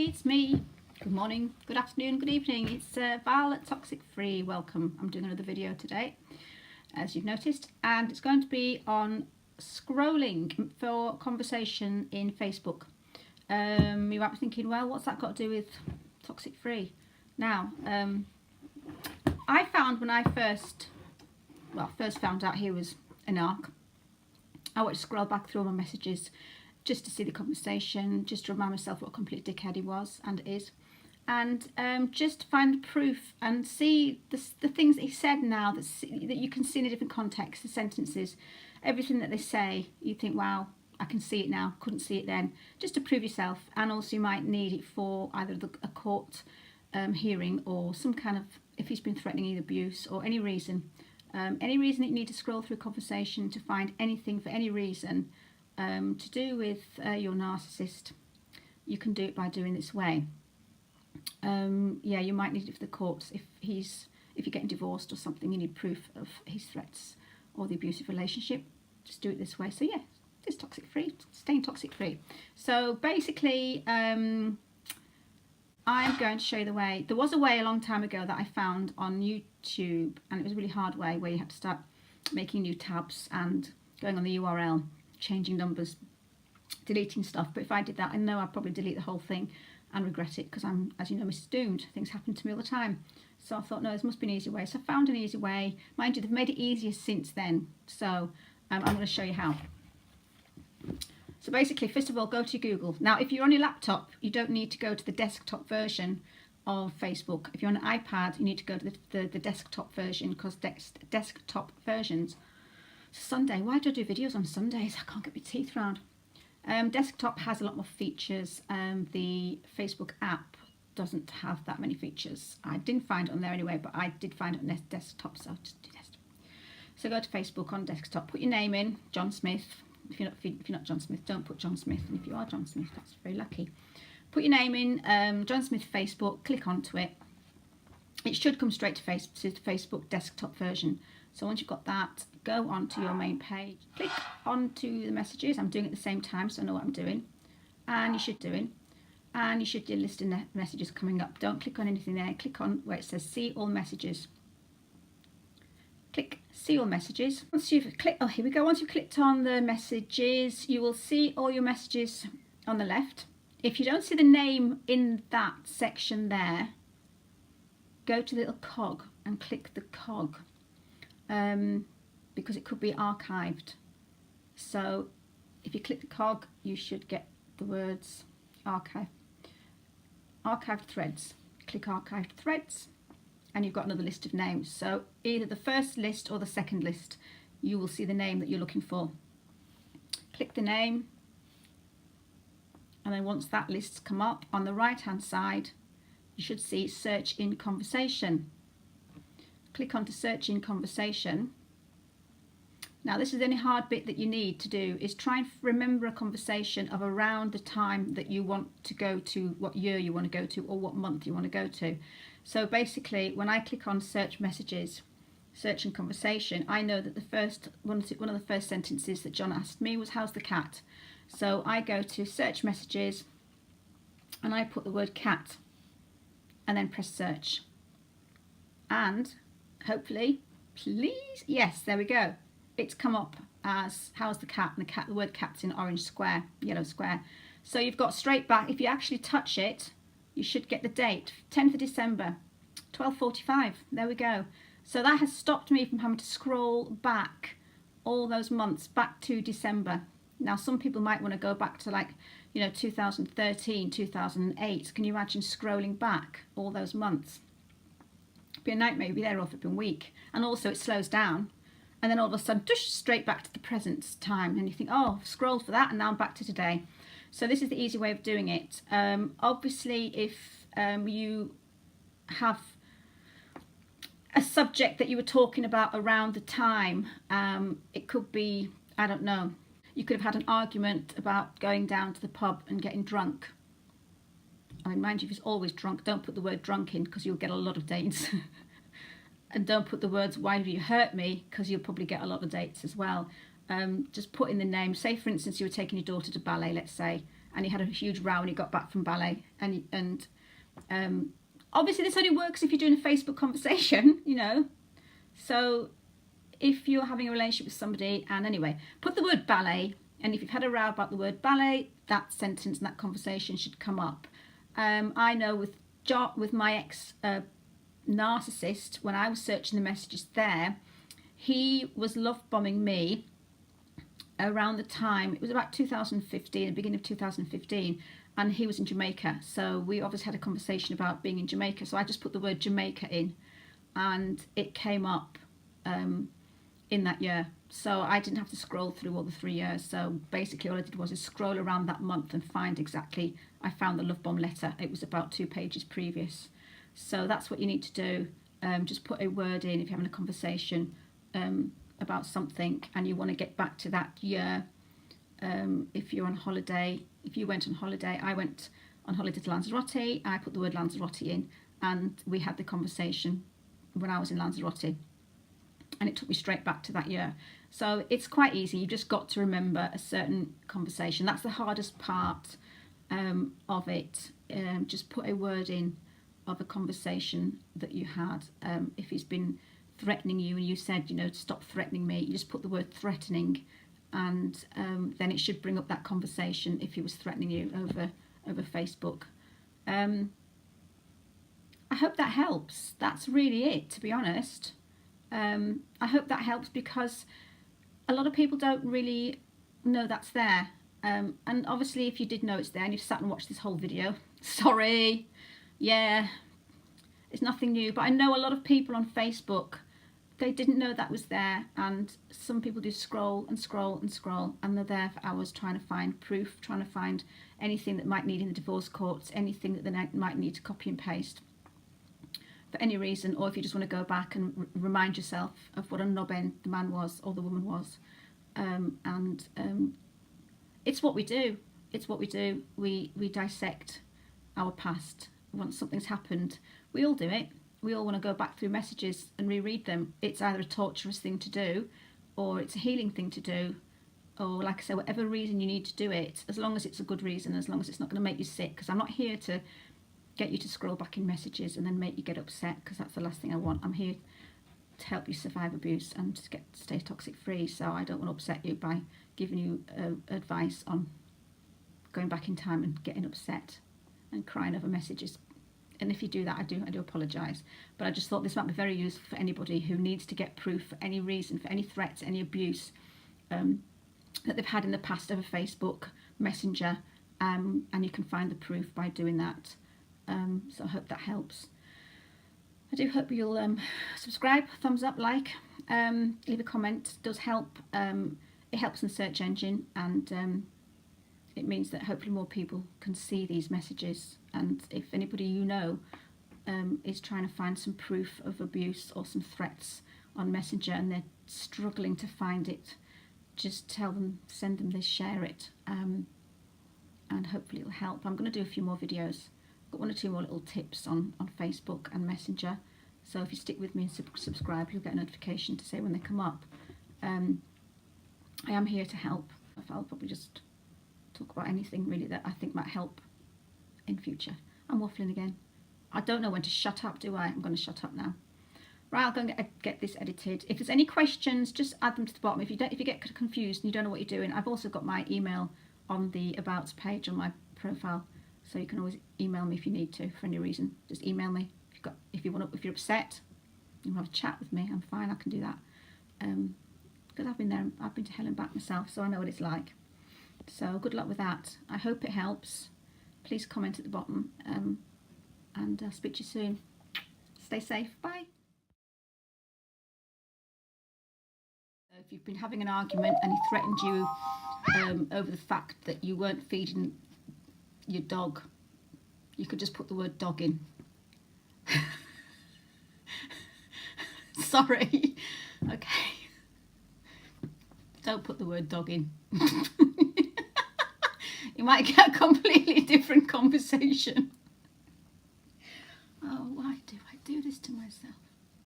everybody, it's me. Good morning, good afternoon, good evening. It's Val at Toxic Free. Welcome. I'm doing another video today, as you've noticed, and it's going to be on scrolling for conversation in Facebook. You might be thinking, well, what's that got to do with Toxic Free? Now, I found when I first found out he was a narc, I would scroll back through all my messages just to see the conversation, just to remind myself what a complete dickhead he was and is, and just find proof and see the things that he said now that you can see in a different context, the sentences, everything that they say, you think, wow, I can see it now, couldn't see it then, just to prove yourself. And also you might need it for either a court hearing or some kind of, if he's been threatening either abuse or any reason that you need to scroll through a conversation to find anything for any reason to do with your narcissist. You can do it by doing this way. Yeah, you might need it for the courts if you're getting divorced or something, you need proof of his threats or the abusive relationship. Just do it this way. So yeah, it's toxic free, staying toxic free. So basically, I'm going to show you the way. There was a way a long time ago that I found on YouTube, and it was a really hard way where you had to start making new tabs and going on the URL, changing numbers, deleting stuff. But if I did that, I know I'd probably delete the whole thing and regret it, because I'm, as you know, Mrs. Doomed. Things happen to me all the time. So I thought, no, there must be an easy way. So I found an easy way. Mind you, they've made it easier since then. So I'm going to show you how. So basically, first of all, go to Google. Now, if you're on your laptop, you don't need to go to the desktop version of Facebook. If you're on an iPad, you need to go to the desktop version, because desktop versions. Sunday, why do I do videos on Sundays? I can't get my teeth round. Desktop has a lot more features. The Facebook app doesn't have that many features. I didn't find it on there anyway, but I did find it on desktop, so I'll just do desktop. So go to Facebook on desktop, put your name in, John Smith. If you're not John Smith, don't put John Smith. And if you are John Smith, that's very lucky. Put your name in, John Smith Facebook, click onto it. It should come straight to the Facebook desktop version. So once you've got that, go onto your main page, click onto the messages. I'm doing it at the same time, so I know what I'm doing. And you should do your list of messages coming up. Don't click on anything there. Click on where it says see all messages. Click see all messages. Once you've clicked, oh, here we go. Once you've clicked on the messages, you will see all your messages on the left. If you don't see the name in that section there, go to the little cog and click the cog, because it could be archived. So if you click the cog, you should get the words archived threads. Click archived threads, and you've got another list of names. So either the first list or the second list, you will see the name that you're looking for. Click the name, and then once that list's come up, on the right hand side you should see search in conversation. Click onto search in conversation. Now this is the only hard bit that you need to do, is try and remember a conversation of around the time that you want to go to, what year you want to go to, or what month you want to go to. So basically, when I click on search messages, search in conversation, I know that the first one of the first sentences that John asked me was, how's the cat? So I go to search messages and I put the word cat and then press search. And hopefully, please, yes, there we go. It's come up as how's the cat, and the word cat's in orange square, yellow square. So you've got straight back, if you actually touch it, you should get the date, 10th of December, 12:45, there we go. So that has stopped me from having to scroll back all those months, back to December. Now some people might want to go back to, like, 2013, 2008. Can you imagine scrolling back all those months? It'd be a nightmare. You'd be there all flipping week. And also it slows down, and then all of a sudden, straight back to the present time, and you think, oh, I've scrolled for that, and now I'm back to today. So this is the easy way of doing it. Obviously, if you have a subject that you were talking about around the time, it could be, I don't know, you could have had an argument about going down to the pub and getting drunk. I mean, mind you, if it's always drunk, don't put the word drunk in, because you'll get a lot of dates. And don't put the words why have you hurt me, because you'll probably get a lot of dates as well. Just put in the name. Say for instance you were taking your daughter to ballet, let's say, and he had a huge row when he got back from ballet. And obviously this only works if you're doing a Facebook conversation, you know. So if you're having a relationship with somebody, and anyway, put the word ballet, and if you've had a row about the word ballet, that sentence and that conversation should come up. I know with my ex narcissist, when I was searching the messages there, he was love bombing me around the time, it was about 2015, the beginning of 2015, and he was in Jamaica. So we obviously had a conversation about being in Jamaica. So I just put the word Jamaica in, and it came up in that year. So I didn't have to scroll through all the 3 years. So basically all I did was scroll around that month and find exactly, I found the love bomb letter. It was about 2 pages previous. So that's what you need to do. Just put a word in if you're having a conversation about something and you want to get back to that year. If you're on holiday, if you went on holiday, I went on holiday to Lanzarote, I put the word Lanzarote in, and we had the conversation when I was in Lanzarote, and it took me straight back to that year. So it's quite easy. You've just got to remember a certain conversation. That's the hardest part of it. Just put a word in of a conversation that you had. If he's been threatening you and you said, you know, stop threatening me, you just put the word threatening, and then it should bring up that conversation if he was threatening you over Facebook. I hope that helps. That's really it, to be honest. I hope that helps, because a lot of people don't really know that's there. And obviously if you did know it's there and you've sat and watched this whole video, sorry, yeah, it's nothing new. But I know a lot of people on Facebook, they didn't know that was there, and some people do scroll and scroll and scroll, and they're there for hours trying to find proof, trying to find anything that might need in the divorce courts, anything that they might need to copy and paste for any reason, or if you just want to go back and remind yourself of what a knob end the man was or the woman was. It's what we do. It's what we do. We dissect our past. Once something's happened, we all do it. We all want to go back through messages and reread them. It's either a torturous thing to do, or it's a healing thing to do, or like I say, whatever reason you need to do it, as long as it's a good reason, as long as it's not going to make you sick, because I'm not here to get you to scroll back in messages and then make you get upset, because that's the last thing I want. I'm here to help you survive abuse and to stay toxic free. So I don't want to upset you by giving you advice on going back in time and getting upset and crying over messages. And if you do that, I do apologise. But I just thought this might be very useful for anybody who needs to get proof for any reason, for any threats, any abuse that they've had in the past over Facebook Messenger, and you can find the proof by doing that. So I hope that helps. I do hope you'll subscribe, thumbs up, like, leave a comment. It does help. It helps in the search engine, and it means that hopefully more people can see these messages. And if anybody you know is trying to find some proof of abuse or some threats on Messenger and they're struggling to find it, just tell them, send them this, share it, and hopefully it'll help. I'm going to do a few more videos. Got 1 or 2 more little tips on Facebook and Messenger. So if you stick with me and subscribe, you'll get a notification to say when they come up. I am here to help. I'll probably just talk about anything really that I think might help in future. I'm waffling again. I don't know when to shut up, do I? I'm going to shut up now. Right, I'll go and get this edited. If there's any questions, just add them to the bottom. If you get confused and you don't know what you're doing, I've also got my email on the About page on my profile, so you can always email me if you need to for any reason. Just email me if you're upset. You want to have a chat with me. I'm fine. I can do that. Because I've been there. I've been to hell and back myself, so I know what it's like. So good luck with that. I hope it helps. Please comment at the bottom, and I'll speak to you soon. Stay safe. Bye. If you've been having an argument and he threatened you over the fact that you weren't feeding your dog, you could just put the word dog in. Sorry. Okay. Don't put the word dog in. You might get a completely different conversation. Oh, why do I do this to myself?